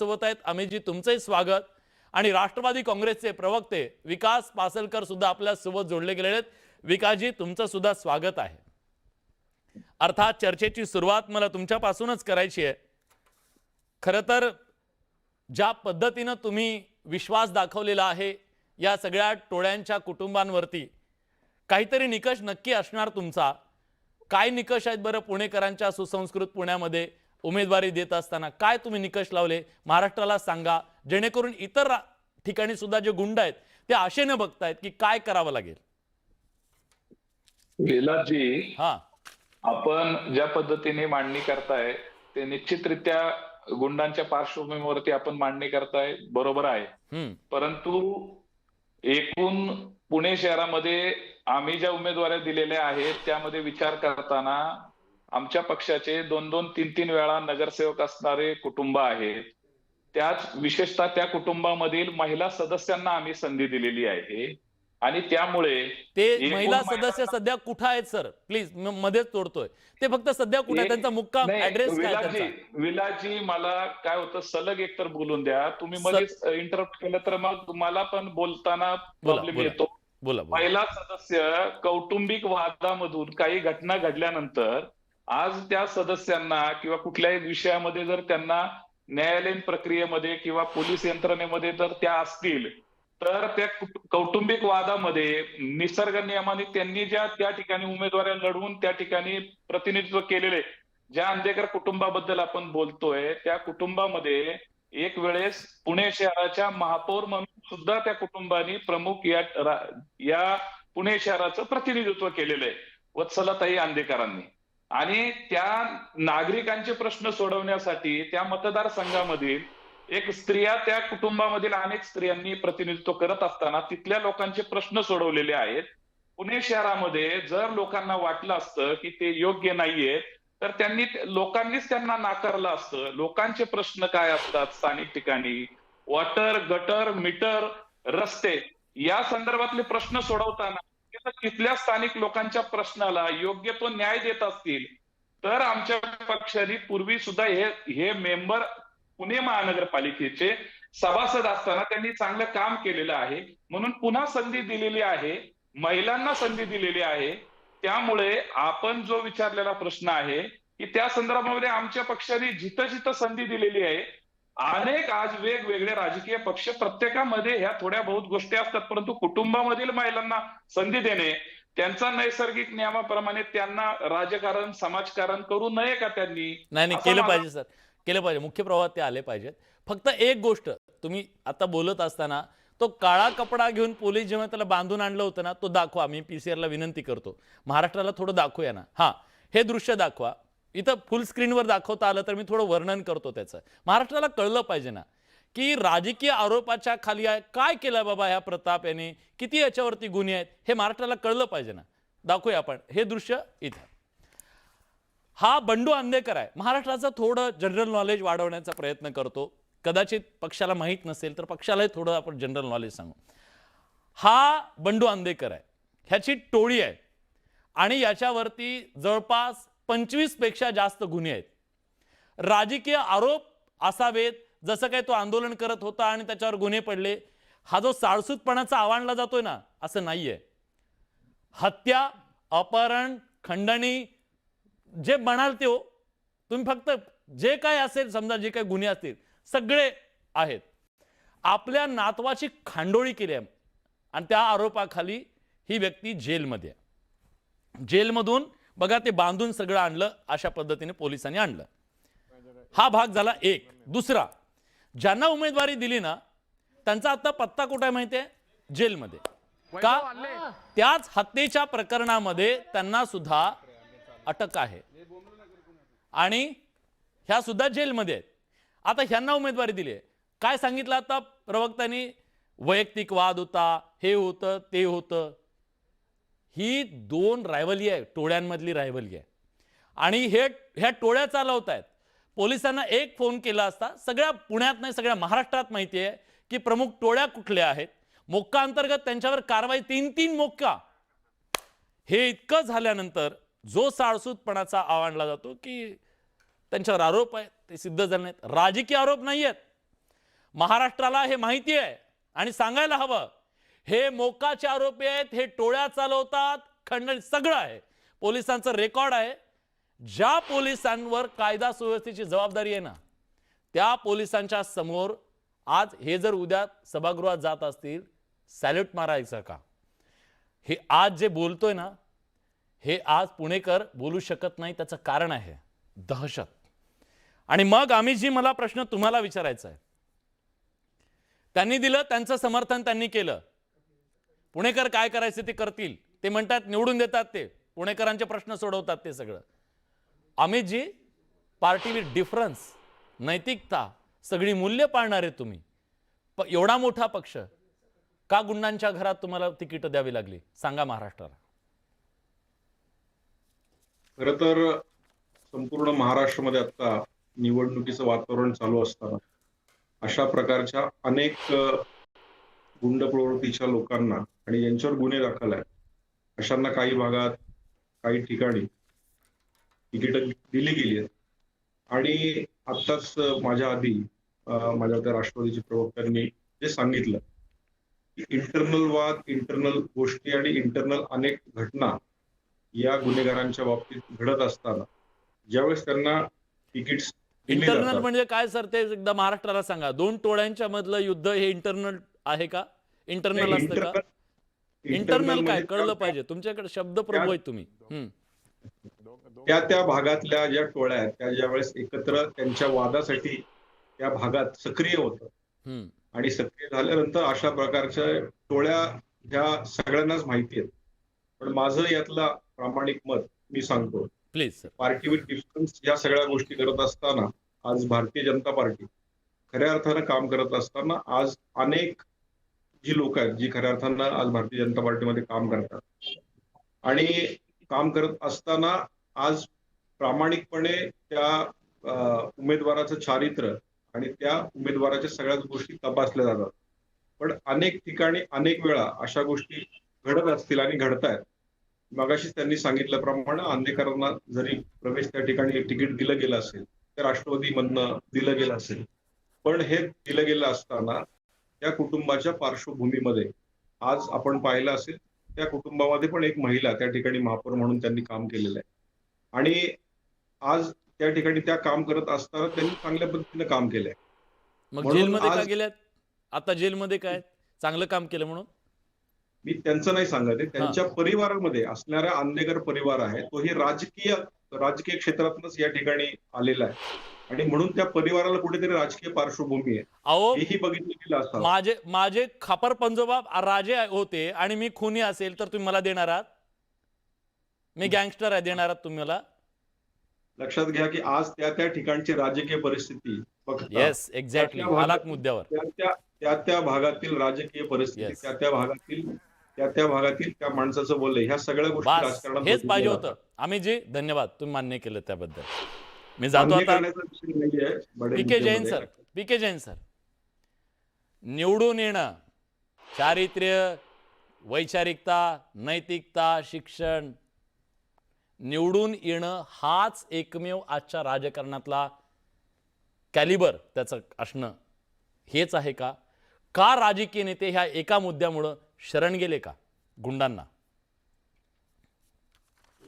आपल्यासोबत आहेत. अमितजी, तुमचंही स्वागत. आणि राष्ट्रवादी काँग्रेसचे प्रवक्ते विकास पासलकर सुद्धा आपल्यासोबत जोडले गेलेले आहेत. विकासजी, तुमचं सुद्धा स्वागत आहे. अर्थात चर्चेची सुरुवात मला तुमच्यापासूनच करायची आहे. खरं तर ज्या पद्धतीनं तुम्ही विश्वास दाखवलेला आहे या सगळ्या टोळ्यांच्या कुटुंबांवरती, काहीतरी निकष नक्की असणार तुमचा. काय निकष आहेत बरं पुणेकरांच्या सुसंस्कृत पुण्यामध्ये उमेदवारी देत असताना? काय तुम्ही निकष लावले महाराष्ट्राला सांगा, जेणेकरून इतर ठिकाणी सुद्धा जे गुंड आहेत ते आशेने बघतायत की काय करावं लागेल. विलासजी, हा, आपण ज्या पद्धतीने मांडणी करताय ते निश्चितरित्या गुंडांच्या पार्श्वभूमीवरती आपण मांडणी करताय, बरोबर आहे. परंतु एकूण पुणे शहरामध्ये आम्ही ज्या उमेदवाऱ्या दिलेल्या आहेत त्यामध्ये विचार करताना आमच्या पक्षाचे 2-2, 3-3 वेळा नगरसेवक असणारे कुटुंब आहेत. त्याच विशेषतः त्या कुटुंबामधील महिला सदस्यांना आम्ही संधी दिलेली आहे आणि त्यामुळे ते महिला सदस्य सध्या कुठे आहेत सर? प्लीज, मध्येच तोडतोय. ते फक्त सध्या कुठे आहे, त्यांचा मुक्काम ऍड्रेस काय त्यांचा? विलासजी, मला काय होतं, सलग एकतर बोलून द्या. तुम्ही मध्येच इंटरप्ट केलं तर मग मला पण बोलताना प्रॉब्लेम येतो. महिला सदस्य कौटुंबिक वादामधून काही घटना घडल्यानंतर आज त्या सदस्यांना किंवा कुठल्याही विषयामध्ये जर त्यांना न्यायालयीन प्रक्रियेमध्ये किंवा पोलीस यंत्रणेमध्ये जर त्या असतील तर त्या कौटुंबिक वादामध्ये निसर्ग नियमाने त्यांनी ज्या त्या ठिकाणी उमेदवाऱ्या लढवून त्या ठिकाणी प्रतिनिधित्व केलेले ज्या अंधेकर कुटुंबाबद्दल आपण बोलतोय, त्या कुटुंबामध्ये एक वेळेस पुणे शहराच्या महापौर म्हणून सुद्धा त्या कुटुंबाने प्रमुख या पुणे शहराचं प्रतिनिधित्व केलेलं आहे, वत्सलाताई अंधेकरांनी. आणि त्या नागरिकांचे प्रश्न सोडवण्यासाठी त्या मतदारसंघामधील एक स्त्रिया, त्या कुटुंबामधील अनेक स्त्रियांनी प्रतिनिधित्व करत असताना तिथल्या लोकांचे प्रश्न सोडवलेले आहेत. पुणे शहरामध्ये जर लोकांना वाटलं असतं की ते योग्य नाहीये तर लोकांनीच त्यांना नाकारलं असतं. लोकांचे प्रश्न काय असतात स्थानिक ठिकाणी, वॉटर, गटर, मीटर, रस्ते या संदर्भातले प्रश्न सोडवताना तिथल्या स्थानिक लोकांच्या प्रश्नाला योग्य तो न्याय देत असतील तर आमच्या पक्षाने पूर्वी सुद्धा हे मेंबर पुणे महानगरपालिकेचे सभासद असताना त्यांनी चांगलं काम केलेलं आहे. म्हणून पुन्हा संधी दिलेली आहे, महिलांना संधी दिलेली आहे. त्यामुळे आपण जो विचारलेला प्रश्न आहे की त्या संदर्भामध्ये आमच्या पक्षाने जिथं जिथं संधी दिलेली आहे, अनेक आज वेगवेगळे राजकीय पक्ष प्रत्येकामध्ये ह्या थोड्या बहुत गोष्टी असतात, परंतु कुटुंबामधील महिलांना संधी देणे, त्यांचा नैसर्गिक नियमाप्रमाणे त्यांना राजकारण समाजकारण करू नये का त्यांनी? नाही, केलं पाहिजे सर, केलं पाहिजे. मुख्य प्रवाहात ते आले पाहिजेत. फक्त एक गोष्ट, तुम्ही आता बोलत असताना तो काळा कपडा घेऊन पोलीस जेव्हा त्याला बांधून आणलं होतं ना, तो दाखवा. मी पीसीआरला विनंती करतो, महाराष्ट्राला थोडं दाखवूया ना. हा, हे दृश्य दाखवा. इथं फुल स्क्रीनवर दाखवता आलं तर मी थोडं वर्णन करतो त्याचं. महाराष्ट्राला कळलं पाहिजे ना की राजकीय आरोपाच्या खाली आहे काय केलं बाबा ह्या प्रताप यांनी, किती याच्यावरती गुन्हे आहेत, हे महाराष्ट्राला कळलं पाहिजे ना. दाखवूया आपण हे दृश्य. इथं हा बंडू अंधेकर आहे. महाराष्ट्राचं थोडं जनरल नॉलेज वाढवण्याचा प्रयत्न करतो. कदाचित पक्षाला माहीत नसेल तर पक्षालाही थोडं आपण जनरल नॉलेज सांगू. हा बंडू अंधेकर आहे, ह्याची टोळी आहे आणि याच्यावरती जवळपास 25 पेक्षा जास्त गुन्हे आहेत. राजकीय आरोप असावेत, जसं काही तो आंदोलन करत होता आणि त्याच्यावर गुन्हे पडले, हा जो साळसूतपणाचा आवाहनला जातोय ना, असं नाहीये. हत्या, अपहरण, खंडणी, जे म्हणाल ते हो तुम्ही, फक्त जे काय असेल समजा, जे काही गुन्हे असतील सगळे आहेत. आपल्या नातवाची खांडोळी केली आहे आणि त्या आरोपाखाली ही व्यक्ती जेलमध्ये आहे. जेलमधून बघा ते बांधून सगळं आणलं, अशा पद्धतीने पोलिसांनी आणलं. हा भाग झाला एक. दुसरा, ज्यांना उमेदवारी दिली ना त्यांचा आता पत्ता कुठे आहे माहिती आहे? जेलमध्ये. का? त्याच हत्येच्या प्रकरणामध्ये त्यांना सुद्धा अटक आहे आणि ह्या सुद्धा जेलमध्ये आहेत. आता ह्यांना उमेदवारी दिली आहे. काय सांगितलं आता प्रवक्त्यांनी? वैयक्तिक वाद होता, हे होतं, ते होतं. ही दोन रायव्हली आहे, टोळ्यांमधली रायव्हली आहे आणि ह्या टोळ्या चालवत आहेत. पोलिसांना एक फोन केला असता, सगळ्या पुण्यात नाही सगळ्या महाराष्ट्रात माहिती आहे की प्रमुख टोळ्या कुठल्या आहेत. मोक्का अंतर्गत त्यांच्यावर कारवाई 3-3 मोक्का. हे इतकं झाल्यानंतर जो साळसूतपणाचा आवाहनला जातो की त्यांच्यावर आरोप आहे ते सिद्ध झाले नाहीत. राजकीय आरोप नाही आहेत, महाराष्ट्राला हे माहिती आहे आणि सांगायला हवं. हे मोकाचे आरोपी आहेत, हे टोळ्या चालवतात, खंडन सगळं आहे. पोलिसांचं रेकॉर्ड आहे. ज्या पोलिसांवर कायदा सुव्यवस्थेची जबाबदारी आहे ना, त्या पोलिसांच्या समोर आज हे जर उद्या सभागृहात जात असतील, सॅल्यूट मारायचं का? हे आज जे बोलतोय ना, हे आज पुणेकर बोलू शकत नाही. त्याचं कारण आहे दहशत. आणि मग आम्ही जी मला प्रश्न तुम्हाला विचारायचा आहे, त्यांनी दिलं, त्यांचं समर्थन त्यांनी केलं. पुणेकर काय करायचे ते करतील. ते म्हणतात निवडून देतात, ते पुणेकरांचे प्रश्न सोडवतात, ते सगळं. अमितजी, पार्टी विथ डिफरन्स, नैतिकता, सगळी मूल्य पाळणारे तुम्ही, एवढा मोठा पक्ष, का गुंडांच्या घरात तुम्हाला तिकीट द्यावी लागली? सांगा महाराष्ट्राला. खरं तर संपूर्ण महाराष्ट्रामध्ये आता निवडणुकीचं वातावरण चालू असताना अशा प्रकारच्या अनेक गुंड प्रवृत्तीच्या लोकांना आणि ज्यांच्यावर गुन्हे दाखल आहेत अशांना काही भागात, काही ठिकाणी तिकीट दिली गेली आहेत. आणि आत्ताच माझ्या आधी माझ्या त्या राष्ट्रवादीचे प्रवक्त्यांनी जे सांगितलं की इंटरनल वाद, इंटरनल गोष्टी आणि इंटरनल अनेक घटना या गुन्हेगारांच्या बाबतीत घडत असताना ज्यावेळेस त्यांना तिकीट्स इंटरनल म्हणजे काय सर, ते एकदा महाराष्ट्राला सांगा. दोन टोळ्यांच्या मधलं युद्ध हे इंटरनल आहे का? इंटरनल असतं का? इंटरनल काय कळलं पाहिजे. तुमच्याकडे शब्द प्रभू आहेत तुम्ही. त्या भागातल्या ज्या टोळ्या आहेत त्या ज्यावेळेस एकत्र त्यांच्या वादासाठी त्या भागात सक्रिय होतं आणि सक्रिय झाल्यानंतर अशा प्रकारच्या टोळ्या ह्या सगळ्यांनाच माहिती आहेत. पण माझं यातला प्रामाणिक मत मी सांगतो, प्लीज. पार्टी विथ डिफरन्स या सगळ्या गोष्टी करत असताना आज भारतीय जनता पार्टी खऱ्या अर्थानं काम करत असताना आज अनेक जी लोक आहेत जी खऱ्या अर्थानं आज भारतीय जनता पार्टीमध्ये काम करतात आणि काम करत असताना आज प्रामाणिकपणे त्या उमेदवाराचं चारित्र्य आणि त्या उमेदवाराच्या सगळ्याच गोष्टी तपासल्या जातात. पण अनेक ठिकाणी अनेक वेळा अशा गोष्टी घडत असतील आणि घडतायत. मगाशीच त्यांनी सांगितल्याप्रमाणे आंदेकरांना जरी प्रवेश त्या ठिकाणी तिकीट दिलं गेलं असेल, त्या राष्ट्रवादीमधनं दिलं गेलं असेल, पण हे दिलं गेलं असताना त्या कुटुंबाच्या पार्श्वभूमीमध्ये आज आपण पाहिलं असेल त्या कुटुंबामध्ये पण एक महिला त्या ठिकाणी महापौर म्हणून त्यांनी काम केलेलं आहे. आणि आज त्या ठिकाणी त्या काम करत असताना त्यांनी चांगल्या पद्धतीने काम केलंय. मग जेलमध्ये का गेल्यात आता? जेलमध्ये काय चांगलं काम केलं म्हणून? मी त्यांचं नाही सांगत आहे, त्यांच्या परिवारामध्ये असणारा आंदेकर परिवार आहे तोही राजकीय क्षेत्रातूनच या ठिकाणी आलेला आहे आणि म्हणून त्या परिवाराला कुठेतरी राजकीय पार्श्वभूमी आहे हेही बघितलं गेलं असतं. माझे खापर पंजोबा राजे होते आणि मी खुनी असेल तर तुम्ही मला देणार आहात? मी गँगस्टर आहे, देणार आहात तुम्ही मला? लक्षात घ्या की आज त्या ठिकाणची राजकीय परिस्थिती येस एक्झॅक्टली आलात मुद्द्यावर. त्या भागातील राजकीय परिस्थिती त्या भागातील त्या माणसाचं बोलणं ह्या सगळ्या गोष्टी राजकारणात हेच पाहिजे होतं. अमितजी धन्यवाद, तुम्ही मान्य केलं त्याबद्दल. मी जातो आता. पीके जैन सर, निवडून येणं, चारित्र्य, वैचारिकता, नैतिकता, शिक्षण, निवडून येणं हाच एकमेव आजच्या राजकारणातला कॅलिबर त्याचं असणं हेच आहे का? का राजकीय नेते ह्या एका मुद्द्यामुळे शरण गेले का गुंडांना?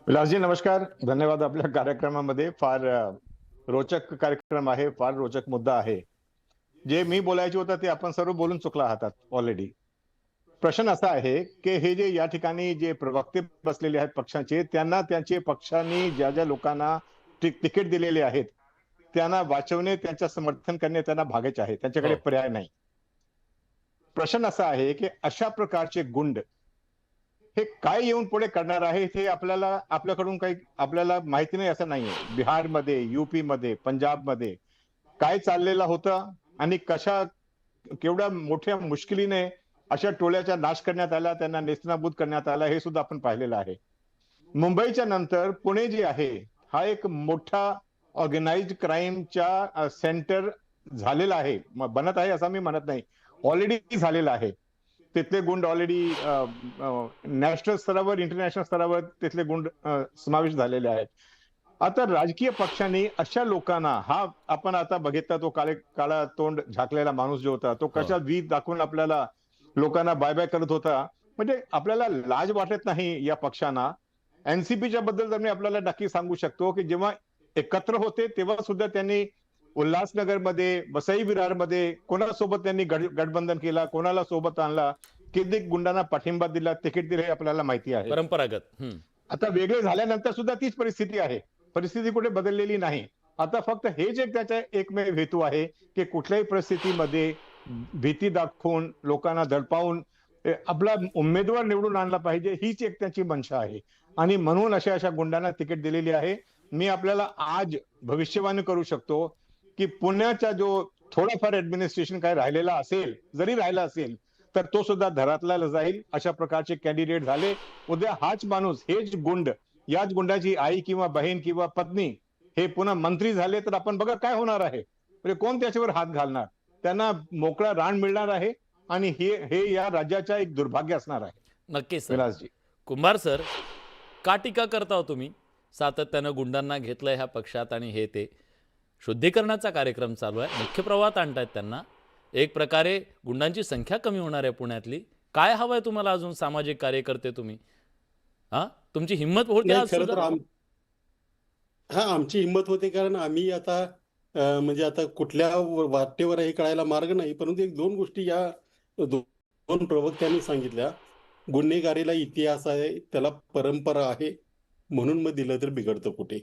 विलासजी नमस्कार, धन्यवाद. आपल्या कार्यक्रमामध्ये फार रोचक कार्यक्रम आहे, फार रोचक मुद्दा आहे. जे मी बोलायचे होतं ते आपण सर्व बोलून चुकला आहात ऑलरेडी. प्रश्न असा आहे की हे जे या ठिकाणी जे प्रवक्ते बसलेले आहेत पक्षाचे, त्यांना त्यांचे पक्षांनी ज्या ज्या लोकांना तिकीट दिलेले आहेत त्यांना वाचवणे, त्यांचं समर्थन करणे त्यांना भागायचे आहे, त्यांच्याकडे पर्याय नाही. प्रश्न असा आहे की अशा प्रकारचे गुंड हे काय येऊन पुढे करणार आहे हे आपल्याकडून काही आपल्याला माहिती नाही असं नाहीये. बिहारमध्ये, युपी मध्ये, पंजाबमध्ये काय चाललेलं होतं आणि केवढ्या मोठ्या मुश्किलीने अशा टोळ्याचा नाश करण्यात आला, त्यांना नेस्तनाबूत करण्यात आला, हे सुद्धा आपण पाहिलेलं आहे. मुंबईच्या नंतर पुणे जे आहे हा एक मोठा ऑर्गनाइज्ड क्राईमच्या सेंटर झालेला आहे, बनत आहे असं मी म्हणत नाही, ऑलरेडी झालेला आहे. तिथले गुंड ऑलरेडी नॅशनल स्तरावर, इंटरनॅशनल स्तरावर तिथले गुंड समावेश झालेले आहेत. आता राजकीय पक्षांनी अशा लोकांना, हा आपण आता बघितला तो काळा तोंड झाकलेला माणूस जो होता तो कशा वीज दाखवून आपल्याला लोकांना बाय बाय करत होता. म्हणजे आपल्याला लाज वाटत नाही या पक्षांना. एनसीपीच्या बद्दल तर मी आपल्याला नक्की सांगू शकतो की जेव्हा एकत्र होते तेव्हा सुद्धा त्यांनी उल्हासनगरमध्ये, वसई विरारमध्ये कोणासोबत त्यांनी गठबंधन केला, कोणाला सोबत आणला, किती गुंडांना पाठिंबा दिला, तिकीट दिले हे आपल्याला माहिती आहे. परंपरागत. आता वेगळे झाल्यानंतर सुद्धा तीच परिस्थिती आहे. परिस्थिती कुठे बदललेली नाही. आता फक्त हेच एक त्याचा एकमेव हेतू आहे की कुठल्याही परिस्थितीमध्ये भीती दाखवून लोकांना दडपावून आपला उमेदवार निवडून आणला पाहिजे, हीच एक त्याची मंशा आहे. आणि म्हणून अशा गुंडांना तिकीट दिलेली आहे. मी आपल्याला आज भविष्यवाणी करू शकतो की पुण्याचा जो थोडाफार ऍडमिनिस्ट्रेशन काय राहिलेला असेल, जरी राहिला असेल तर तो सुद्धा धरातला जाईल. अशा प्रकारचे कॅन्डिडेट झाले. उद्या हाच माणूस, हेच गुंड, याच गुंडाची आई किंवा बहीण किंवा पत्नी हे पुन्हा मंत्री झाले तर आपण बघा काय होणार आहे. म्हणजे कोण त्याच्यावर हात घालणार? त्यांना मोकळा रान मिळणार आहे आणि हे या राज्याचा एक दुर्भाग्य असणार आहे. नक्कीच सर. विलासजी, कुंभार सर, का टीका करता हो तुम्ही? सातत्यानं गुंडांना घेतलंय ह्या पक्षात आणि हे ते शुद्धीकरणाचा कार्यक्रम चालू आहे, मुख्य प्रवाहात आणतायत त्यांना. एक प्रकारे गुंडांची संख्या कमी होणार आहे पुण्यातली. काय हवंय तुम्हाला अजून? सामाजिक कार्यकर्ते तुम्ही, हा तुमची हिंमत होते नाही, आज खरं सुद्धा? तर आमची हिंमत होते, कारण आम्ही आता म्हणजे आता कुठल्या वाटेवर हे कळायला मार्ग नाही. परंतु एक दोन गोष्टी या दोन प्रवक्त्यांनी सांगितल्या. गुन्हेगारीला इतिहास आहे, त्याला परंपरा आहे, म्हणून मग दिलं तर बिघडतं कुठे.